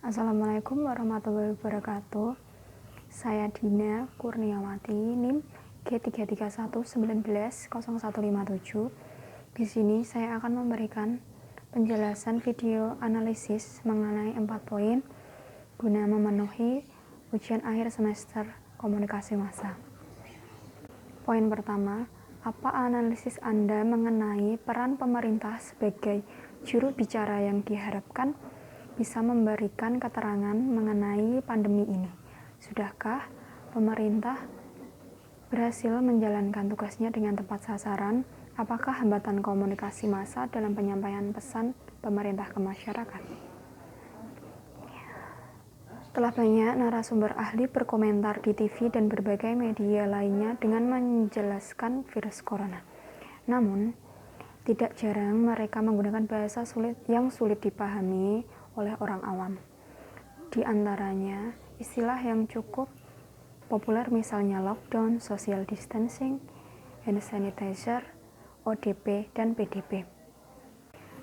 Assalamualaikum warahmatullahi wabarakatuh. Saya Dina Kurniawati, NIM G331190157. Di sini saya akan memberikan penjelasan video analisis mengenai 4 poin guna memenuhi ujian akhir semester komunikasi massa. Poin pertama, apa analisis Anda mengenai peran pemerintah sebagai juru bicara yang diharapkan bisa memberikan keterangan mengenai pandemi ini? Sudahkah pemerintah berhasil menjalankan tugasnya dengan tepat sasaran? Apakah hambatan komunikasi massa dalam penyampaian pesan pemerintah ke masyarakat? Telah banyak narasumber ahli berkomentar di TV dan berbagai media lainnya dengan menjelaskan virus corona. Namun, tidak jarang mereka menggunakan bahasa yang sulit dipahami oleh orang awam. Di antaranya, istilah yang cukup populer misalnya lockdown, social distancing, hand sanitizer, ODP, dan PDP.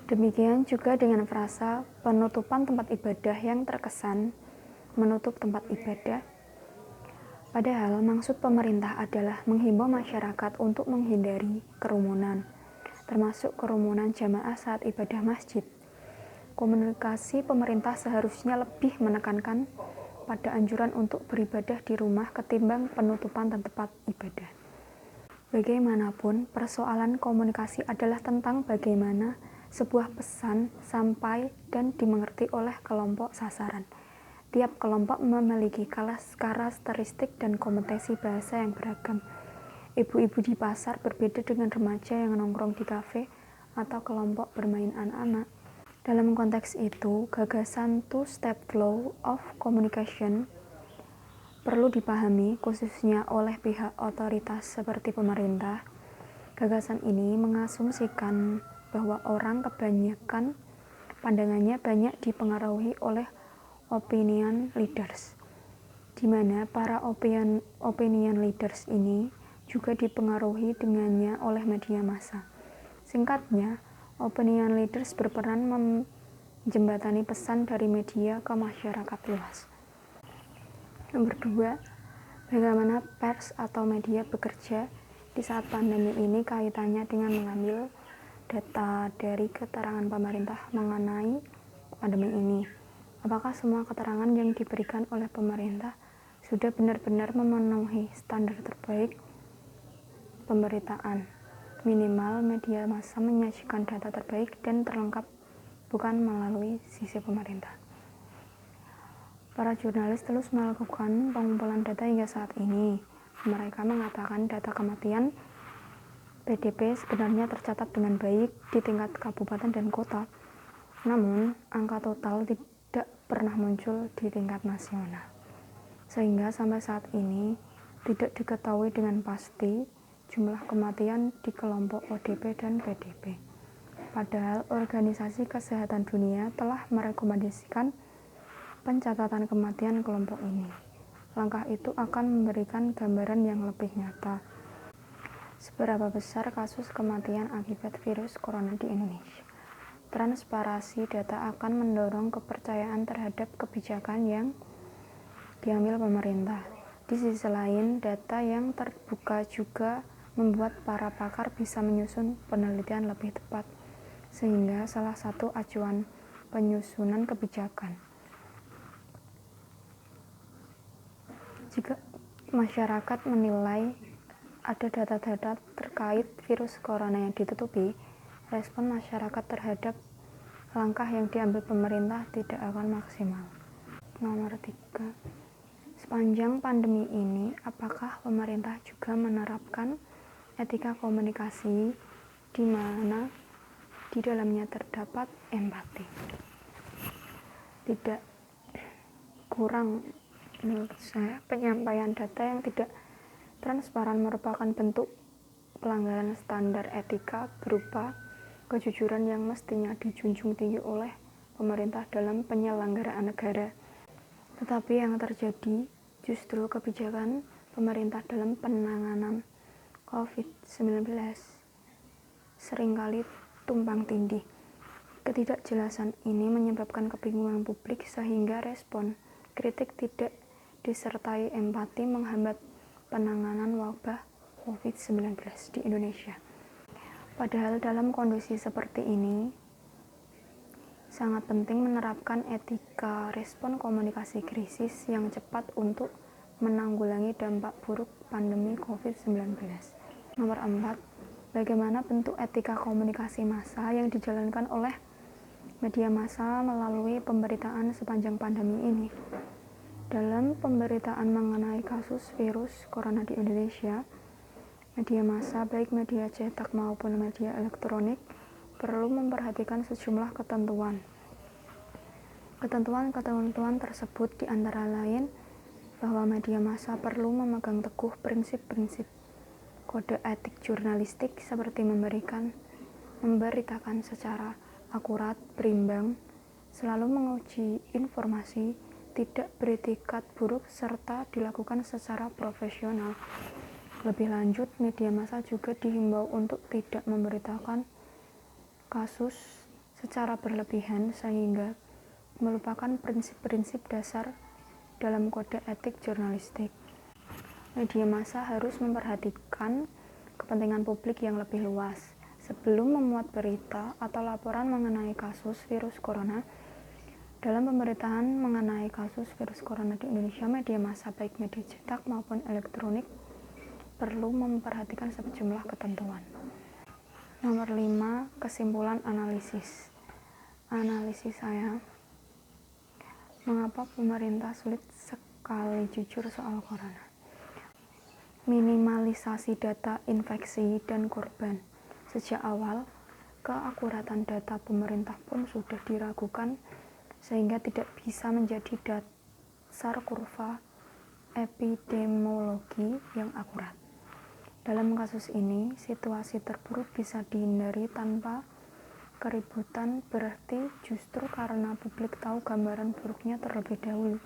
Demikian juga dengan frasa penutupan tempat ibadah yang terkesan menutup tempat ibadah. Padahal maksud pemerintah adalah menghimbau masyarakat untuk menghindari kerumunan, termasuk kerumunan jamaah saat ibadah masjid. Komunikasi pemerintah seharusnya lebih menekankan pada anjuran untuk beribadah di rumah ketimbang penutupan tempat ibadah. Bagaimanapun, persoalan komunikasi adalah tentang bagaimana sebuah pesan sampai dan dimengerti oleh kelompok sasaran. Tiap kelompok memiliki karakteristik dan kompetensi bahasa yang beragam. Ibu-ibu di pasar berbeda dengan remaja yang nongkrong di kafe atau kelompok bermain anak-anak. Dalam konteks itu, gagasan two-step flow of communication perlu dipahami khususnya oleh pihak otoritas seperti pemerintah. Gagasan ini mengasumsikan bahwa orang kebanyakan pandangannya banyak dipengaruhi oleh opinion leaders, di mana para opinion leaders ini juga dipengaruhi dengannya oleh media massa. Singkatnya, opinion leaders berperan menjembatani pesan dari media ke masyarakat luas. Nomor 2, bagaimana pers atau media bekerja di saat pandemi ini kaitannya dengan mengambil data dari keterangan pemerintah mengenai pandemi ini. Apakah semua keterangan yang diberikan oleh pemerintah sudah benar-benar memenuhi standar terbaik pemberitaan? Minimal media massa menyajikan data terbaik dan terlengkap, bukan melalui sisi pemerintah. Para jurnalis terus melakukan pengumpulan data hingga saat ini. Mereka mengatakan data kematian PDP sebenarnya tercatat dengan baik di tingkat kabupaten dan kota. Namun, angka total tidak pernah muncul di tingkat nasional. Sehingga sampai saat ini tidak diketahui dengan pasti jumlah kematian di kelompok ODP dan PDP. Padahal Organisasi Kesehatan Dunia telah merekomendasikan pencatatan kematian kelompok ini. Langkah itu akan memberikan gambaran yang lebih nyata seberapa besar kasus kematian akibat virus corona di Indonesia. Transparansi data akan mendorong kepercayaan terhadap kebijakan yang diambil pemerintah. Di sisi lain, data yang terbuka juga membuat para pakar bisa menyusun penelitian lebih tepat, sehingga salah satu acuan penyusunan kebijakan. Jika masyarakat menilai ada data-data terkait virus corona yang ditutupi, respon masyarakat terhadap langkah yang diambil pemerintah tidak akan maksimal. Nomor 3, sepanjang pandemi ini, apakah pemerintah juga menerapkan etika komunikasi di mana di dalamnya terdapat empati? Tidak kurang menurut saya, penyampaian data yang tidak transparan merupakan bentuk pelanggaran standar etika berupa kejujuran yang mestinya dijunjung tinggi oleh pemerintah dalam penyelenggaraan negara. Tetapi yang terjadi justru kebijakan pemerintah dalam penanganan COVID-19 seringkali tumpang tindih. Ketidakjelasan ini menyebabkan kebingungan publik sehingga respon kritik tidak disertai empati menghambat penanganan wabah COVID-19 di Indonesia. Padahal dalam kondisi seperti ini, sangat penting menerapkan etika respon komunikasi krisis yang cepat untuk menanggulangi dampak buruk pandemi COVID-19. Nomor 4, bagaimana bentuk etika komunikasi massa yang dijalankan oleh media massa melalui pemberitaan sepanjang pandemi ini. Dalam pemberitaan mengenai kasus virus corona di Indonesia, media massa baik media cetak maupun media elektronik perlu memperhatikan sejumlah ketentuan. Ketentuan tersebut diantara lain bahwa media massa perlu memegang teguh prinsip-prinsip kode etik jurnalistik seperti memberitakan secara akurat, berimbang, selalu menguji informasi, tidak beretikat buruk, serta dilakukan secara profesional. Lebih lanjut, media massa juga dihimbau untuk tidak memberitakan kasus secara berlebihan sehingga melupakan prinsip-prinsip dasar dalam kode etik jurnalistik. Media massa harus memperhatikan kepentingan publik yang lebih luas. Sebelum memuat berita atau laporan mengenai kasus virus corona, dalam pemberitaan mengenai kasus virus corona di Indonesia, media massa baik media cetak maupun elektronik perlu memperhatikan sejumlah ketentuan. Nomor 5, kesimpulan analisis. Analisis saya, mengapa pemerintah sulit sekali jujur soal corona? Minimalisasi data infeksi dan korban. Sejak awal, keakuratan data pemerintah pun sudah diragukan sehingga tidak bisa menjadi dasar kurva epidemiologi yang akurat. Dalam kasus ini, situasi terburuk bisa dihindari tanpa keributan, berarti justru karena publik tahu gambaran buruknya terlebih dahulu.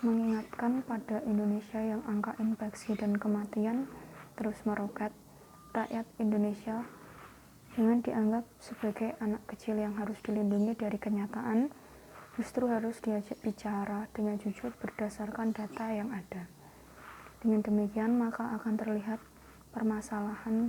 Mengingatkan pada Indonesia yang angka infeksi dan kematian terus meroket, rakyat Indonesia jangan dianggap sebagai anak kecil yang harus dilindungi dari kenyataan, justru harus diajak bicara dengan jujur berdasarkan data yang ada. Dengan demikian, maka akan terlihat permasalahan